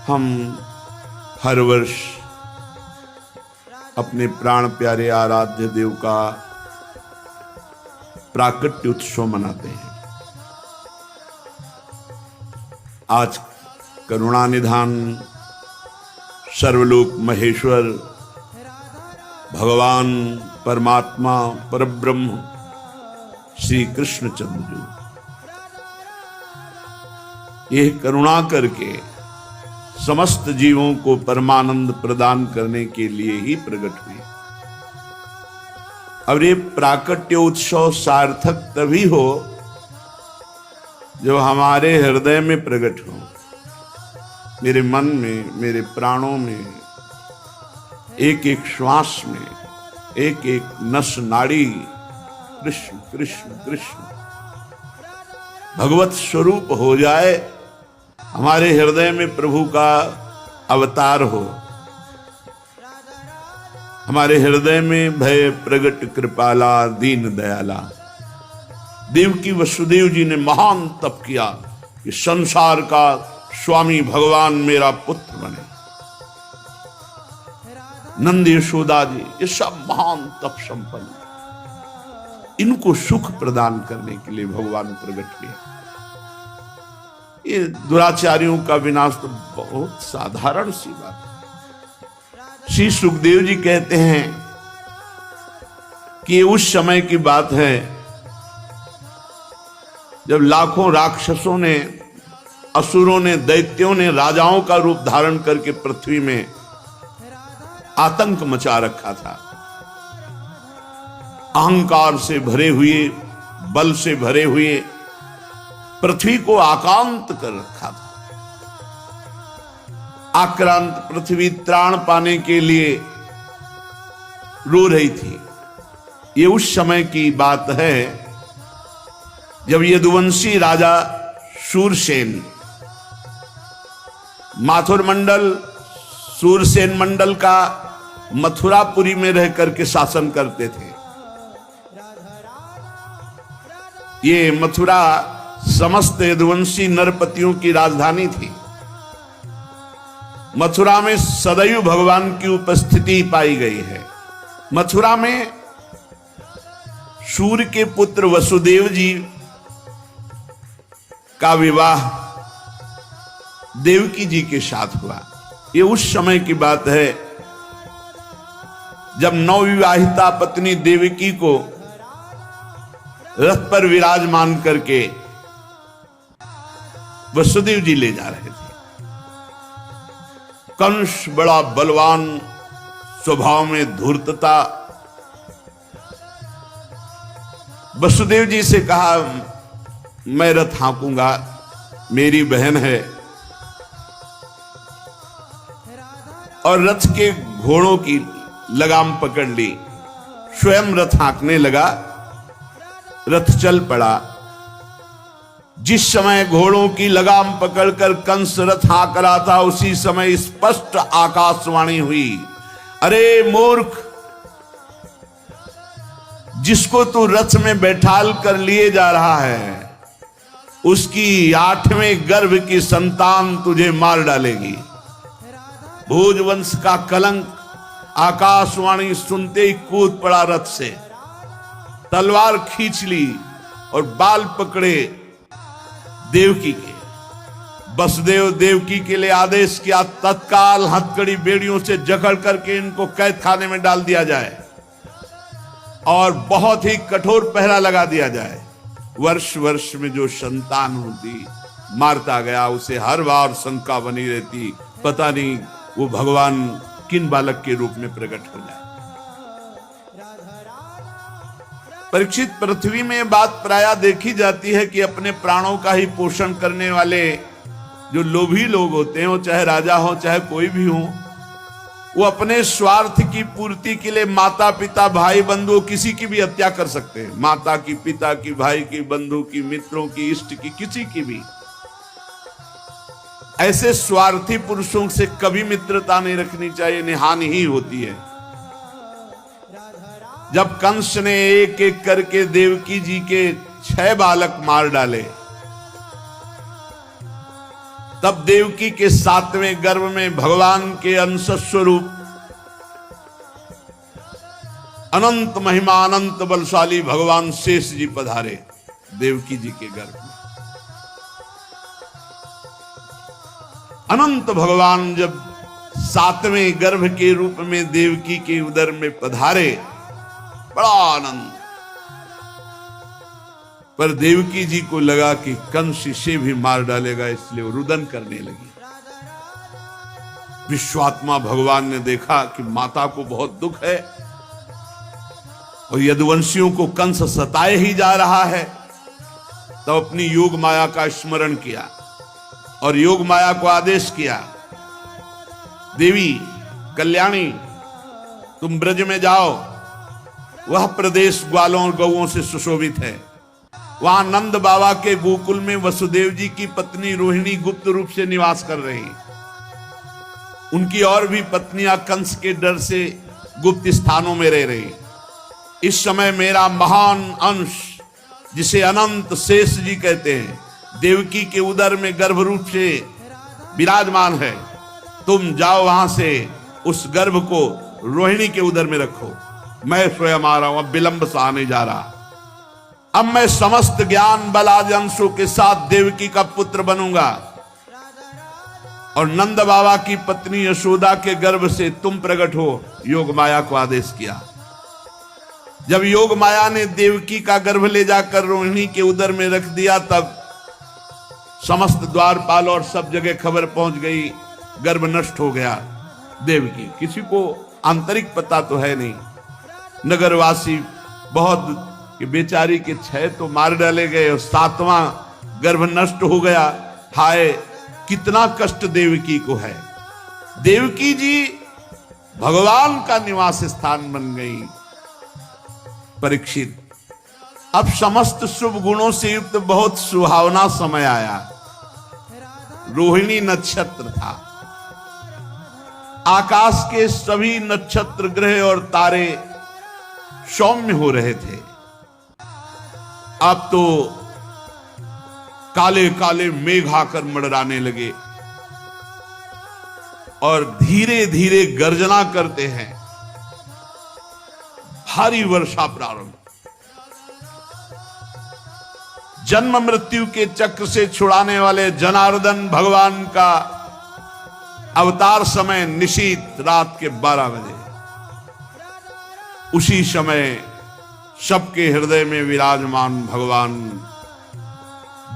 हम हर वर्ष अपने प्राण प्यारे आराध्य देव का प्राकट्य उत्सव मनाते हैं। आज करुणा निधान सर्वलोक महेश्वर भगवान परमात्मा परब्रह्म श्री कृष्णचंद्र जी यह करुणा करके समस्त जीवों को परमानंद प्रदान करने के लिए ही प्रकट हुए। अब ये प्राकट्य उत्सव सार्थक तभी हो जो हमारे हृदय में प्रकट हो, मेरे मन में, मेरे प्राणों में, एक एक श्वास में, एक एक नस नाड़ी कृष्ण कृष्ण कृष्ण भगवत स्वरूप हो जाए, हमारे हृदय में प्रभु का अवतार हो, हमारे हृदय में भय प्रगट कृपाला दीन दयाला। देवकी वसुदेव जी ने महान तप किया कि संसार का स्वामी भगवान मेरा पुत्र बने। नंद यशोदा जी ये सब महान तप संपन्न, इनको सुख प्रदान करने के लिए भगवान प्रकट किया। ये दुराचारियों का विनाश तो बहुत साधारण सी बात है। श्री सुखदेव जी कहते हैं कि उस समय की बात है जब लाखों राक्षसों ने, असुरों ने, दैत्यों ने राजाओं का रूप धारण करके पृथ्वी में आतंक मचा रखा था। अहंकार से भरे हुए, बल से भरे हुए पृथ्वी को आक्रांत कर रखा था। आक्रांत पृथ्वी त्राण पाने के लिए रो रही थी। ये उस समय की बात है जब यदुवंशी राजा शूरसेन माथुर मंडल, शूरसेन मंडल का मथुरापुरी में रह करके शासन करते थे। ये मथुरा समस्त यदुवंशी नरपतियों की राजधानी थी। मथुरा में सदैव भगवान की उपस्थिति पाई गई है। मथुरा में सूर्य के पुत्र वसुदेव जी का विवाह देवकी जी के साथ हुआ। ये उस समय की बात है जब नवविवाहिता पत्नी देवकी को रथ पर विराजमान करके वसुदेव जी ले जा रहे थे। कंस बड़ा बलवान, स्वभाव में धूर्तता, वसुदेव जी से कहा मैं रथ हाँकूंगा, मेरी बहन है, और रथ के घोड़ों की लगाम पकड़ ली, स्वयं रथ हाँकने लगा। रथ चल पड़ा। जिस समय घोड़ों की लगाम पकड़कर कंस रथ हाँक रहा था, उसी समय स्पष्ट आकाशवाणी हुई, अरे मूर्ख, जिसको तू रथ में बैठाल कर लिए जा रहा है, उसकी 8वें गर्भ की संतान तुझे मार डालेगी। भोजवंश का कलंक। आकाशवाणी सुनते ही कूद पड़ा रथ से, तलवार खींच ली और बाल पकड़े देवकी के। वसुदेव देवकी के लिए आदेश किया तत्काल हथकड़ी बेड़ियों से जकड़ करके इनको कैद खाने में डाल दिया जाए और बहुत ही कठोर पहरा लगा दिया जाए। वर्ष वर्ष में जो संतान होती मारता गया, उसे हर बार शंका बनी रहती, पता नहीं वो भगवान किन बालक के रूप में प्रकट हो जाए। परीक्षित, पृथ्वी में बात प्रायः देखी जाती है कि अपने प्राणों का ही पोषण करने वाले जो लोभी लोग होते हैं, वो चाहे राजा हो चाहे कोई भी हो, वो अपने स्वार्थ की पूर्ति के लिए माता पिता भाई बंधु किसी की भी हत्या कर सकते हैं। माता की, पिता की, भाई की, बंधु की, मित्रों की, इष्ट की, किसी की भी। ऐसे स्वार्थी पुरुषों से कभी मित्रता नहीं रखनी चाहिए, निहानि ही होती है। जब कंस ने एक एक करके देवकी जी के 6 बालक मार डाले, तब देवकी के 7वें गर्भ में भगवान के अंश स्वरूप अनंत महिमा अनंत बलशाली भगवान शेष जी पधारे देवकी जी के गर्भ में। अनंत भगवान जब 7वें गर्भ के रूप में देवकी के उदर में पधारे, बड़ा आनंद। पर देवकी जी को लगा कि कंस इसे भी मार डालेगा, इसलिए वो रुदन करने लगी। विश्वात्मा भगवान ने देखा कि माता को बहुत दुख है और यदुवंशियों को कंस सताए ही जा रहा है, तो अपनी योग माया का स्मरण किया और योग माया को आदेश किया, देवी कल्याणी तुम ब्रज में जाओ, वह प्रदेश ग्वालों और गौओं से सुशोभित है। वहां नंद बाबा के गोकुल में वसुदेव जी की पत्नी रोहिणी गुप्त रूप से निवास कर रही। उनकी और भी पत्नियां कंस के डर से गुप्त स्थानों में रह रही। इस समय मेरा महान अंश, जिसे अनंत शेष जी कहते हैं, देवकी के उदर में गर्भ रूप से विराजमान है। तुम जाओ वहां से उस गर्भ को रोहिणी के उदर में रखो। मैं स्वयं आ रहा हूं, अब विलंब से आने जा रहा। अब मैं समस्त ज्ञान बल आदि अंशों के साथ देवकी का पुत्र बनूंगा और नंद बाबा की पत्नी यशोदा के गर्भ से तुम प्रकट हो। योग माया को आदेश किया। जब योग माया ने देवकी का गर्भ ले जाकर रोहिणी के उदर में रख दिया, तब समस्त द्वारपाल और सब जगह खबर पहुंच गई, गर्भ नष्ट हो गया देवकी। किसी को आंतरिक पता तो है नहीं। नगरवासी बहुत कि बेचारी के 6 तो मार डाले गए और 7वां गर्भ नष्ट हो गया। हाय कितना कष्ट देवकी को है। देवकी जी भगवान का निवास स्थान बन गई। परीक्षित, अब समस्त शुभ गुणों से युक्त बहुत सुहावना समय आया। रोहिणी नक्षत्र था। आकाश के सभी नक्षत्र ग्रह और तारे सौम्य हो रहे थे। अब तो काले काले मेघ आकर मंडराने लगे और धीरे धीरे गर्जना करते हैं। भारी वर्षा प्रारंभ। जन्म मृत्यु के चक्र से छुड़ाने वाले जनार्दन भगवान का अवतार समय निशीत रात के 12 बजे। उसी समय सबके हृदय में विराजमान भगवान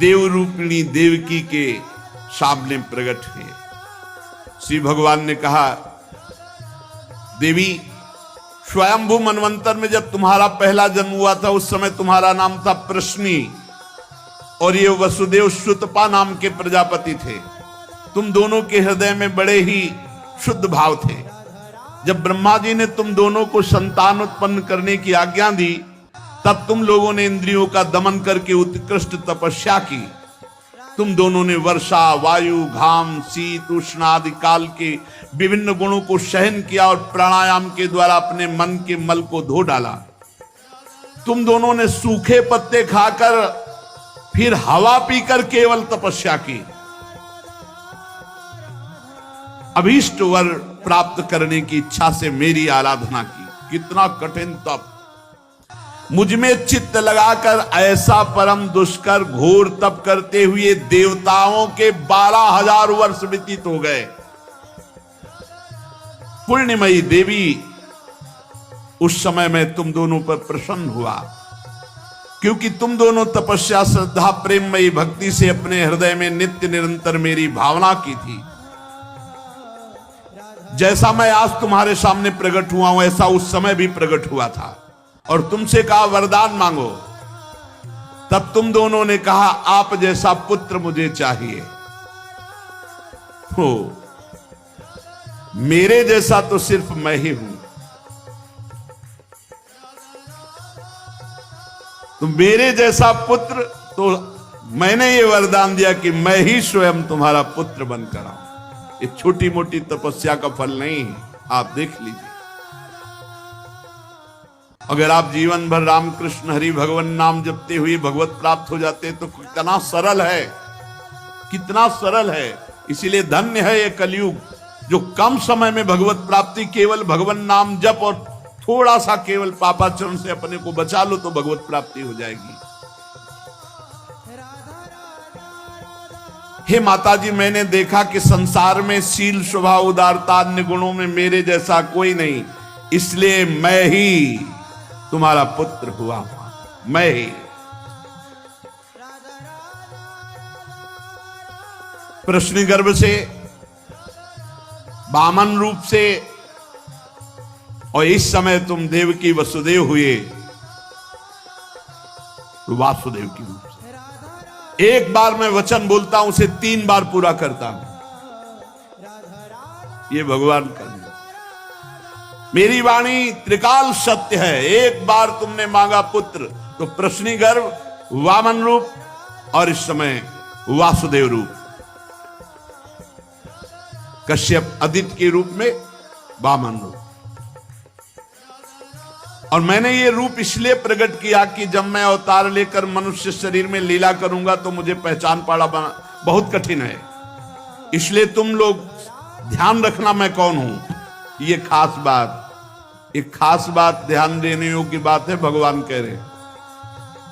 देवरूपिणी देवकी के सामने प्रकट हुए। श्री भगवान ने कहा, देवी स्वयंभू मनवंतर में जब तुम्हारा पहला जन्म हुआ था, उस समय तुम्हारा नाम था प्रश्नी और ये वसुदेव सुतपा नाम के प्रजापति थे। तुम दोनों के हृदय में बड़े ही शुद्ध भाव थे। जब ब्रह्मा जी ने तुम दोनों को संतान उत्पन्न करने की आज्ञा दी, तब तुम लोगों ने इंद्रियों का दमन करके उत्कृष्ट तपस्या की। तुम दोनों ने वर्षा, वायु, घाम, शीत, उष्ण आदि काल के विभिन्न गुणों को सहन किया और प्राणायाम के द्वारा अपने मन के मल को धो डाला। तुम दोनों ने सूखे पत्ते खाकर फिर हवा पीकर केवल तपस्या की। अभीष्ट वर प्राप्त करने की इच्छा से मेरी आराधना की। कितना कठिन तप। मुझ में चित्त लगाकर ऐसा परम दुष्कर घोर तप करते हुए देवताओं के 12,000 वर्ष व्यतीत हो गए। पुण्यमयी देवी, उस समय मैं तुम दोनों पर प्रसन्न हुआ, क्योंकि तुम दोनों तपस्या, श्रद्धा, प्रेममयी भक्ति से अपने हृदय में नित्य निरंतर मेरी भावना की थी। जैसा मैं आज तुम्हारे सामने प्रकट हुआ हूं, ऐसा उस समय भी प्रकट हुआ था और तुमसे कहा वरदान मांगो। तब तुम दोनों ने कहा, आप जैसा पुत्र मुझे चाहिए। हो, मेरे जैसा तो सिर्फ मैं ही हूं। तो मेरे जैसा पुत्र, तो मैंने ये वरदान दिया कि मैं ही स्वयं तुम्हारा पुत्र बनकर आऊं। ये छोटी मोटी तपस्या का फल नहीं है, आप देख लीजिए। अगर आप जीवन भर रामकृष्ण हरि भगवान नाम जपते हुए भगवत प्राप्त हो जाते तो कितना सरल है, कितना सरल है। इसीलिए धन्य है ये कलयुग, जो कम समय में भगवत प्राप्ति, केवल भगवान नाम जप और थोड़ा सा केवल पापाचरण से अपने को बचा लो तो भगवत प्राप्ति हो जाएगी। हे माताजी, मैंने देखा कि संसार में शील, स्वभाव, उदारता, अन्य गुणों में मेरे जैसा कोई नहीं, इसलिए मैं ही तुम्हारा पुत्र हुआ, मैं ही। प्रश्न गर्भ से, वामन रूप से, और इस समय तुम देवकी वसुदेव हुए वासुदेव की रूप से। एक बार मैं वचन बोलता हूं, उसे 3 बार पूरा करता हूं, ये भगवान का नियम। मेरी वाणी त्रिकाल सत्य है। एक बार तुमने मांगा पुत्र तो प्रश्नी गर्भ, वामन रूप, और इस समय वासुदेव रूप, कश्यप आदित्य के रूप में वामन रूप। और मैंने ये रूप इसलिए प्रकट किया कि जब मैं अवतार लेकर मनुष्य शरीर में लीला करूंगा तो मुझे पहचान पाना बहुत कठिन है। इसलिए तुम लोग ध्यान रखना मैं कौन हूं। ये खास बात, एक खास बात ध्यान देने योग्य बात है। भगवान कह रहे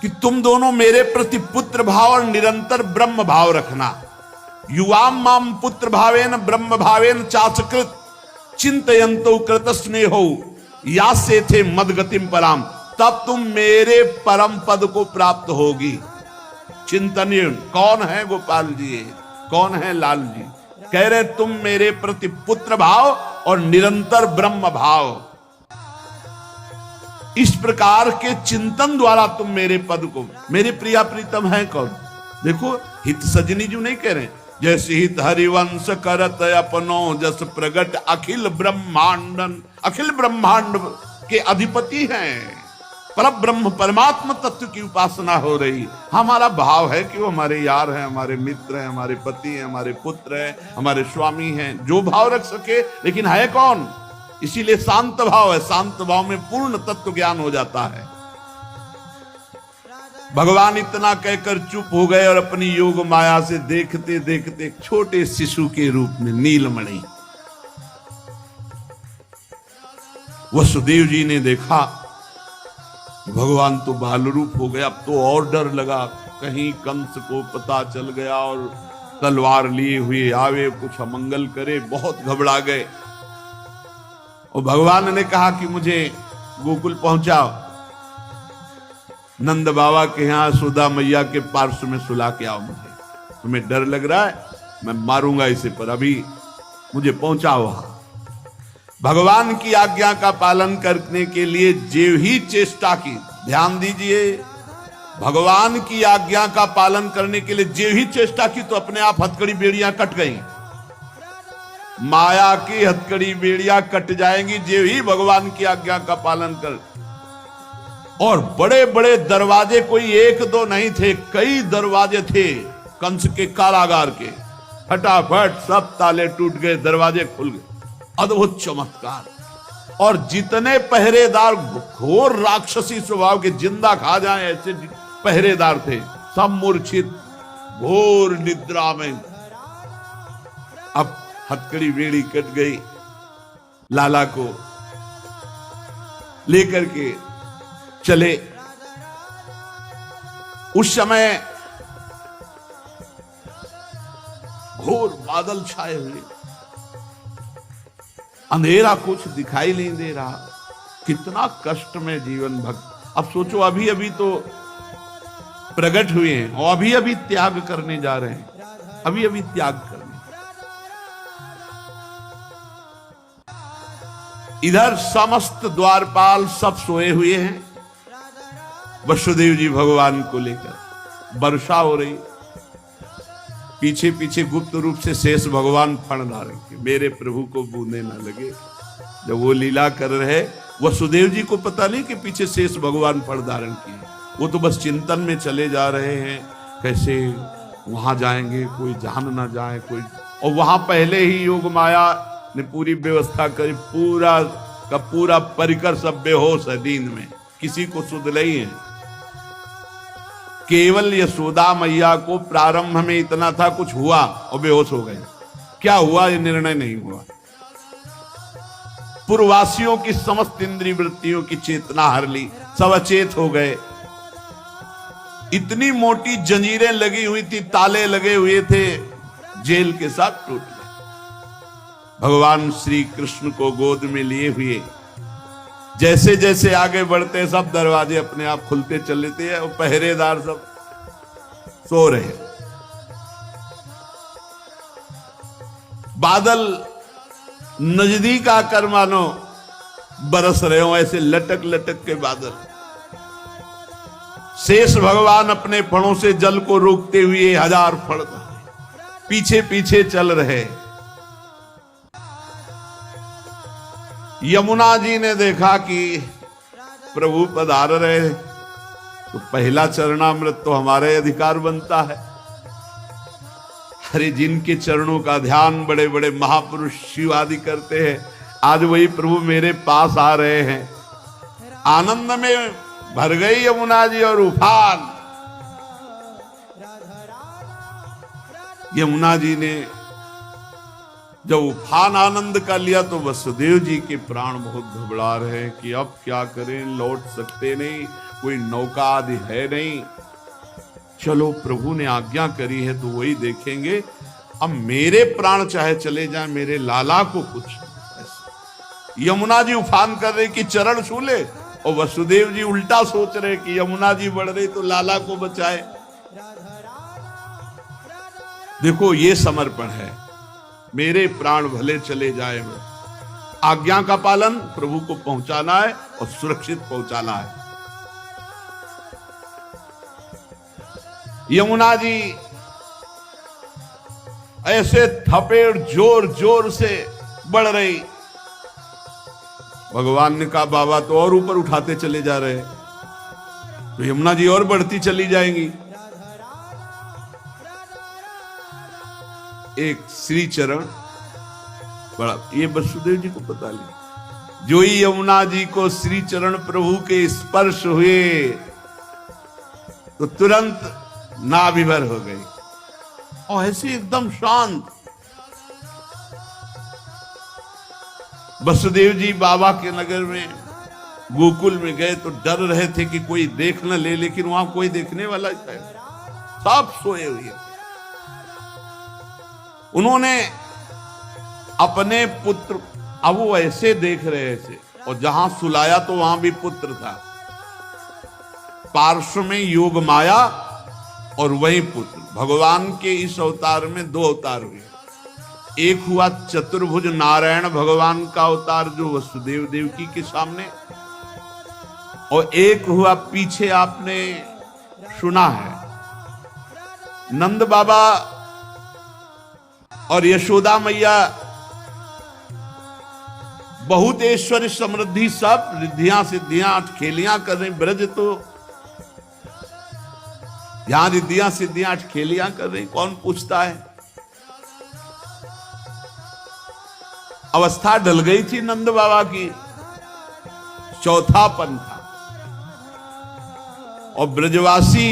कि तुम दोनों मेरे प्रति पुत्र भाव और निरंतर ब्रह्म भाव रखना। युवाम माम पुत्र भावेन ब्रह्म भावेन चाचकृत चिंतयंतो कृत स्नेहो या से थे मदगतिम पराम, तब तुम मेरे परम पद को प्राप्त होगी। चिंतनीय कौन है गोपाल जी, कौन है लाल जी? कह रहे तुम मेरे प्रति पुत्र भाव और निरंतर ब्रह्म भाव, इस प्रकार के चिंतन द्वारा तुम मेरे पद को, मेरे प्रिया प्रीतम है कौन? देखो हित सजनी जी नहीं कह रहे, जैसे हित हरिवंश करत अपनो जस प्रगट अखिल ब्रह्मांडन, अखिल ब्रह्मांड के अधिपति हैं। पर ब्रह्म परमात्मा तत्व की उपासना हो रही। हमारा भाव है कि वो हमारे यार हैं, हमारे मित्र हैं, हमारे पति हैं, हमारे पुत्र हैं, हमारे स्वामी हैं, जो भाव रख सके, लेकिन है कौन? इसीलिए शांत भाव है। शांत भाव में पूर्ण तत्व ज्ञान हो जाता है। भगवान इतना कहकर चुप हो गए और अपनी योग माया से देखते देखते छोटे शिशु के रूप में नीलमणि वसुदेव जी ने देखा भगवान तो बाल रूप हो गया। अब तो और डर लगा, कहीं कंस को पता चल गया और तलवार लिए हुए आवे, कुछ अमंगल करे। बहुत घबरा गए और भगवान ने कहा कि मुझे गोकुल पहुंचाओ, नंद बाबा के यहां सुधा मैया के पार्श्व में सुला के आओ। मुझे तुम्हें डर लग रहा है, मैं मारूंगा इसे, पर अभी मुझे पहुंचाओ वहां। भगवान की आज्ञा का पालन करने के लिए जो ही चेष्टा की, ध्यान दीजिए, भगवान की आज्ञा का पालन करने के लिए जो ही चेष्टा की तो अपने आप हथकड़ी बेड़ियां कट गई। माया की हथकड़ी बेड़ियां कट जाएंगी जो ही भगवान की आज्ञा का पालन कर। और बड़े बड़े दरवाजे कोई एक दो नहीं थे, कई दरवाजे थे कंस के कारागार के। फटाफट सब ताले टूट गए, दरवाजे खुल गए। अद्भुत चमत्कार। और जितने पहरेदार घोर राक्षसी स्वभाव के, जिंदा खा जाए ऐसे पहरेदार थे, सब मूर्छित घोर निद्रा में। अब हथकड़ी बेड़ी कट गई। लाला को लेकर के चले। उस समय घोर बादल छाए हुए, अंधेरा, कुछ दिखाई नहीं दे रहा। कितना कष्ट में जीवन भक्त। अब सोचो, अभी अभी तो प्रकट हुए हैं और अभी अभी त्याग करने जा रहे हैं, अभी अभी त्याग करने। इधर समस्त द्वारपाल सब सोए हुए हैं। वसुदेव जी भगवान को लेकर, वर्षा हो रही, पीछे पीछे गुप्त रूप से शेष भगवान फण धारण के, मेरे प्रभु को बूंदे न लगे। जब वो लीला कर रहे, वसुदेव जी को पता नहीं कि पीछे शेष भगवान फण धारण किए। वो तो बस चिंतन में चले जा रहे हैं, कैसे वहां जाएंगे, कोई जान ना जाए कोई। और वहां पहले ही योग माया ने पूरी व्यवस्था करी, पूरा का पूरा परिकर सब बेहोश है दीन में, किसी को सुध नहीं है। केवल यशोदा मैया को प्रारंभ में इतना था, कुछ हुआ और बेहोश हो गए। क्या हुआ ये निर्णय नहीं हुआ। पूर्ववासियों की समस्त इंद्रिय वृत्तियों की चेतना हर ली, सब अचेत हो गए। इतनी मोटी जंजीरें लगी हुई थी, ताले लगे हुए थे, जेल के साथ टूट गए। भगवान श्री कृष्ण को गोद में लिए हुए जैसे जैसे आगे बढ़ते सब दरवाजे अपने आप खुलते चले थे और पहरेदार सब सो रहे। बादल नजदीक आकर मानो बरस रहे हो, ऐसे लटक लटक के बादल। शेष भगवान अपने फणों से जल को रोकते हुए 1000 फण पीछे पीछे चल रहे। यमुना जी ने देखा कि प्रभु पधार रहे, तो पहला चरणामृत तो हमारे अधिकार बनता है। अरे जिनके चरणों का ध्यान बड़े बड़े महापुरुष शिव आदि करते हैं, आज वही प्रभु मेरे पास आ रहे हैं। आनंद में भर गई यमुना जी और उफान। यमुना जी ने जब उफान आनंद का लिया तो वसुदेव जी के प्राण बहुत घबरा रहे हैं कि अब क्या करें, लौट सकते नहीं, कोई नौका आदि है नहीं। चलो प्रभु ने आज्ञा करी है तो वही देखेंगे। अब मेरे प्राण चाहे चले जाएं, मेरे लाला को कुछ। यमुना जी उफान कर रहे कि चरण छू ले, और वसुदेव जी उल्टा सोच रहे कि यमुना जी बढ़ रही तो लाला को बचाए। देखो ये समर्पण है, मेरे प्राण भले चले जाए, आज्ञा का पालन प्रभु को पहुंचाना है और सुरक्षित पहुंचाना है। यमुना जी ऐसे थपेड़ जोर जोर से बढ़ रही। भगवान ने कहा बाबा तो और ऊपर उठाते चले जा रहे, तो यमुना जी और बढ़ती चली जाएंगी। एक श्री चरण बड़ा, ये वसुदेव जी को पता नहीं, जो ही यमुना जी को श्री चरण प्रभु के स्पर्श हुए तो तुरंत नाभिभर हो गई और ऐसे एकदम शांत। वसुदेव जी बाबा के नगर में गोकुल में गए तो डर रहे थे कि कोई देख न ले, लेकिन वहां कोई देखने वाला है, सब सोए हुए। उन्होंने अपने पुत्र, अब वो ऐसे देख रहे थे, और जहां सुलाया तो वहां भी पुत्र था, पार्श्व में योग माया और वही पुत्र। भगवान के इस अवतार में 2 अवतार हुए। एक हुआ चतुर्भुज नारायण भगवान का अवतार जो वसुदेव देवकी के सामने, और एक हुआ पीछे आपने सुना है, नंद बाबा और यशोदा मैया बहुत ऐश्वर्य समृद्धि सब रिद्धियां सिद्धियां अटखेलियां कर रही। ब्रज तो यहां रिद्धियां सिद्धियां अटखेलियां कर रही, कौन पूछता है। अवस्था ढल गई थी नंद बाबा की, चौथापन था, और ब्रजवासी